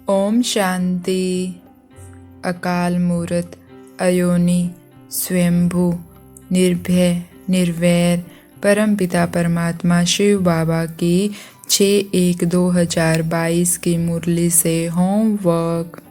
ओम शांति। अकाल मूर्त, अयोनि, स्वयंभू, निर्भय, निर्वैर परमपिता परमात्मा शिव बाबा की 6/1/2022 की मुरली से होमवर्क।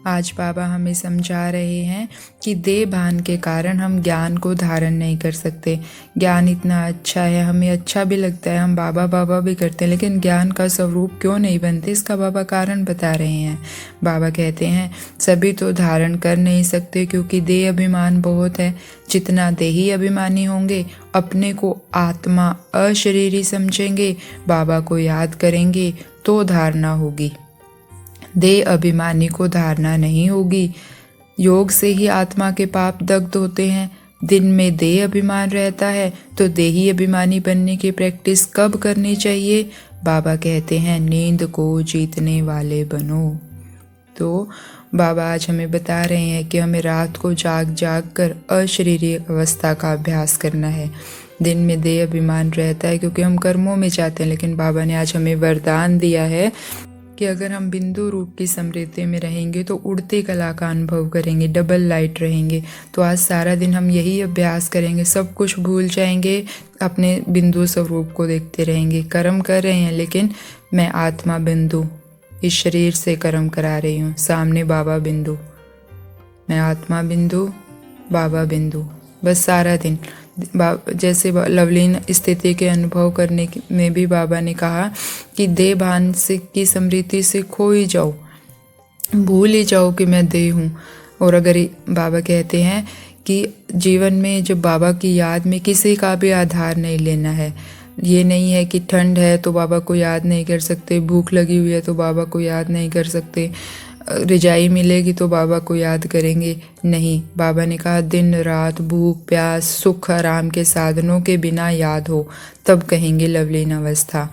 आज बाबा हमें समझा रहे हैं कि देह भान के कारण हम ज्ञान को धारण नहीं कर सकते। ज्ञान इतना अच्छा है, हमें अच्छा भी लगता है, हम बाबा बाबा भी करते हैं, लेकिन ज्ञान का स्वरूप क्यों नहीं बनते, इसका बाबा कारण बता रहे हैं। बाबा कहते हैं सभी तो धारण कर नहीं सकते क्योंकि देह अभिमान बहुत है। जितना देही अभिमानी होंगे, अपने को आत्मा अशरीरी समझेंगे, बाबा को याद करेंगे तो धारणा होगी। देह अभिमानी को धारणा नहीं होगी। योग से ही आत्मा के पाप दग्ध होते हैं। दिन में देह अभिमान रहता है तो देही अभिमानी बनने की प्रैक्टिस कब करनी चाहिए? बाबा कहते हैं नींद को जीतने वाले बनो। तो बाबा आज हमें बता रहे हैं कि हमें रात को जाग जाग कर अशरीरी अवस्था का अभ्यास करना है। दिन में देह अभिमान रहता है क्योंकि हम कर्मों में जाते हैं, लेकिन बाबा ने आज हमें वरदान दिया है कि अगर हम बिंदु रूप की स्मृति में रहेंगे तो उड़ती कला का अनुभव करेंगे, डबल लाइट रहेंगे। तो आज सारा दिन हम यही अभ्यास करेंगे, सब कुछ भूल जाएंगे, अपने बिंदु स्वरूप को देखते रहेंगे। कर्म कर रहे हैं लेकिन मैं आत्मा बिंदु, इस शरीर से कर्म करा रही हूँ। सामने बाबा बिंदु, मैं आत्मा बिंदु, बाबा बिंदु। बस सारा दिन जैसे लवलीन स्थिति के अनुभव करने में भी बाबा ने कहा कि देह भान से की स्मृति से खो ही जाओ, भूल ही जाओ कि मैं देह हूँ। और अगर बाबा कहते हैं कि जीवन में जब बाबा की याद में किसी का भी आधार नहीं लेना है। ये नहीं है कि ठंड है तो बाबा को याद नहीं कर सकते, भूख लगी हुई है तो बाबा को याद नहीं कर सकते, रिजाई मिलेगी तो बाबा को याद करेंगे। नहीं, बाबा ने कहा दिन रात भूख प्यास सुख आराम के साधनों के बिना याद हो तब कहेंगे लवलीन अवस्था।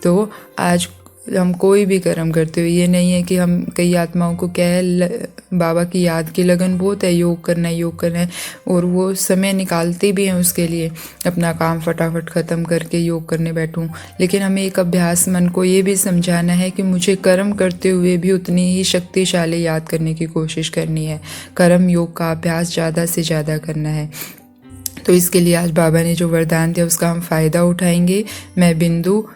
तो आज हम कोई भी कर्म करते हो, ये नहीं है कि हम कई आत्माओं को क्या है बाबा की याद की लगन बहुत है, योग करना है और वो समय निकालते भी हैं उसके लिए, अपना काम फटाफट ख़त्म करके योग करने बैठूं। लेकिन हमें एक अभ्यास मन को ये भी समझाना है कि मुझे कर्म करते हुए भी उतनी ही शक्तिशाली याद करने की कोशिश करनी है। कर्म योग का अभ्यास ज़्यादा से ज़्यादा करना है। तो इसके लिए आज बाबा ने जो वरदान दिया उसका हम फ़ायदा उठाएंगे। मैं बिंदु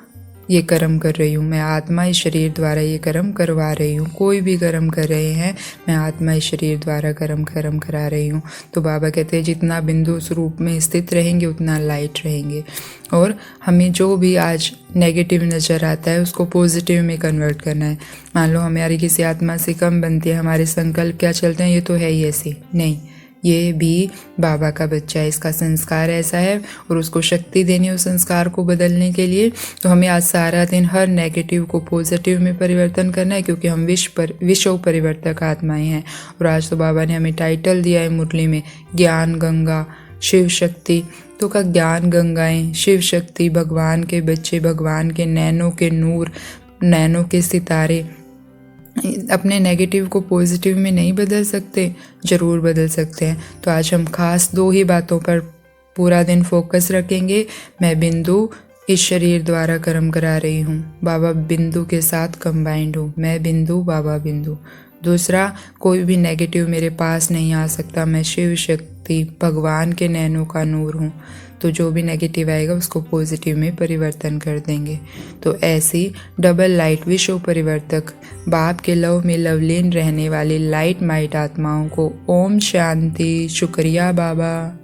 ये कर्म कर रही हूँ, मैं आत्मा इस शरीर द्वारा ये कर्म करवा रही हूँ। कोई भी कर्म कर रहे हैं, मैं आत्मा इस शरीर द्वारा कर्म करा रही हूँ। तो बाबा कहते हैं जितना बिंदु उस रूप में स्थित रहेंगे उतना लाइट रहेंगे। और हमें जो भी आज नेगेटिव नज़र आता है उसको पॉजिटिव में कन्वर्ट करना है। मान लो हमारी किसी आत्मा से कम बनती है, हमारे संकल्प क्या चलते हैं, ये तो है ही ऐसे, नहीं, ये भी बाबा का बच्चा है, इसका संस्कार ऐसा है और उसको शक्ति देनी है उस संस्कार को बदलने के लिए। तो हमें आज सारा दिन हर नेगेटिव को पॉजिटिव में परिवर्तन करना है क्योंकि हम विश्व परिवर्तक आत्माएं हैं। और आज तो बाबा ने हमें टाइटल दिया है मुरली में ज्ञान गंगा शिव शक्ति। तो का ज्ञान गंगाएं, शिव शक्ति, भगवान के बच्चे, भगवान के नैनों के नूर, नैनों के सितारे। अपने नेगेटिव को पॉजिटिव में नहीं बदल सकते, ज़रूर बदल सकते हैं। तो आज हम खास 2 ही बातों पर पूरा दिन फोकस रखेंगे। मैं बिंदु इस शरीर द्वारा कर्म करा रही हूँ, बाबा बिंदु के साथ कंबाइंड हूँ, मैं बिंदु बाबा बिंदु। दूसरा, कोई भी नेगेटिव मेरे पास नहीं आ सकता, मैं शिव शक्ति भगवान के नैनों का नूर हूँ। तो जो भी नेगेटिव आएगा उसको पॉजिटिव में परिवर्तन कर देंगे। तो ऐसी डबल लाइट विश्व परिवर्तक बाप के लव में लवलीन रहने वाली लाइट माइट आत्माओं को ओम शांति। शुक्रिया बाबा।